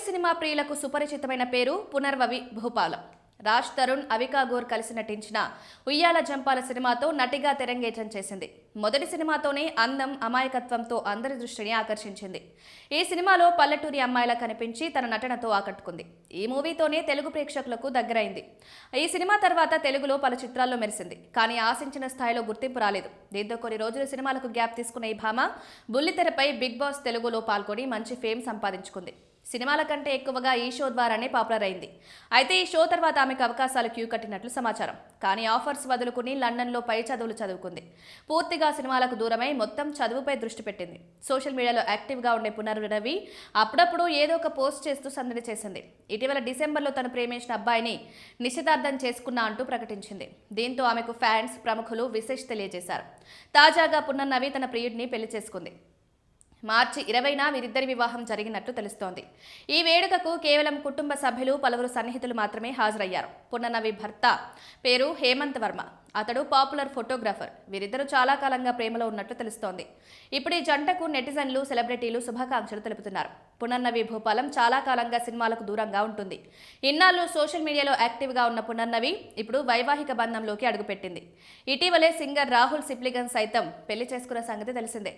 Cinema ప్రియులకు సుపరిచితమైన పేరు పునర్వవి భూపాలం. రాజ్ తరుణ్, అవికా గోర్ కలిసి నటించిన ఉయ్యాల జంపాల సినిమాతో నటిగా తెరంగేట్రం చేసింది. మొదటి సినిమాతోనే అందం, అమాయకత్వంతో అందరి దృష్టిని ఆకర్షించింది. ఈ సినిమాలో పల్లెటూరి అమ్మాయిలా కనిపించి తన నటనతో ఆకట్టుకుంది. ఈ మూవీతోనే తెలుగు ప్రేక్షకులకు దగ్గరైంది. ఈ సినిమా తర్వాత తెలుగులో పలు చిత్రాల్లో మెరిసింది. కానీ ఆశించిన స్థాయిలో గుర్తింపు రాలేదు. దీంతో కొన్ని రోజులు సినిమాలకు గ్యాప్ తీసుకున్న ఈ భామ బుల్లితెరపై బిగ్ బాస్ తెలుగులో పాల్గొని మంచి ఫేమ్ సంపాదించుకుంది. సినిమాల కంటే ఎక్కువగా ఈ షో ద్వారానే పాపులర్ అయింది. అయితే ఈ షో తర్వాత ఆమెకు అవకాశాలు క్యూ కట్టినట్లు సమాచారం. కానీ ఆఫర్స్ వదులుకుని లండన్లో పై చదువులు చదువుకుంది. పూర్తిగా సినిమాలకు దూరమై మొత్తం చదువుపై దృష్టి పెట్టింది. సోషల్ మీడియాలో యాక్టివ్గా ఉండే పునర్వవి అప్పుడప్పుడు ఏదో ఒక పోస్ట్ చేస్తూ సందడి చేసింది. ఇటీవల డిసెంబర్లో తను ప్రేమించిన అబ్బాయిని నిశ్చితార్థం చేసుకున్నా అంటూ ప్రకటించింది. దీంతో ఆమెకు ఫ్యాన్స్, ప్రముఖులు విశేష్ తెలియజేశారు. తాజాగా పునర్నవి తన ప్రియుడిని పెళ్లి చేసుకుంది. మార్చి 20న వీరిద్దరి వివాహం జరిగినట్లు తెలుస్తోంది. ఈ వేడుకకు కేవలం కుటుంబ సభ్యులు, పలువురు సన్నిహితులు మాత్రమే హాజరయ్యారు. పునర్నవి భర్త పేరు హేమంత్ వర్మ. అతడు పాపులర్ ఫోటోగ్రాఫర్. వీరిద్దరూ చాలా కాలంగా ప్రేమలో ఉన్నట్లు తెలుస్తోంది. ఇప్పుడు ఈ జంటకు నెటిజన్లు, సెలబ్రిటీలు శుభాకాంక్షలు తెలుపుతున్నారు. పునర్నవి భూపాలం చాలా కాలంగా సినిమాలకు దూరంగా ఉంటుంది. ఇన్నాళ్ళు సోషల్ మీడియాలో యాక్టివ్గా ఉన్న పునర్నవి ఇప్పుడు వైవాహిక బంధంలోకి అడుగుపెట్టింది. ఇటీవలే సింగర్ రాహుల్ సిప్లిగన్ సైతం పెళ్లి చేసుకున్న సంగతి తెలిసిందే.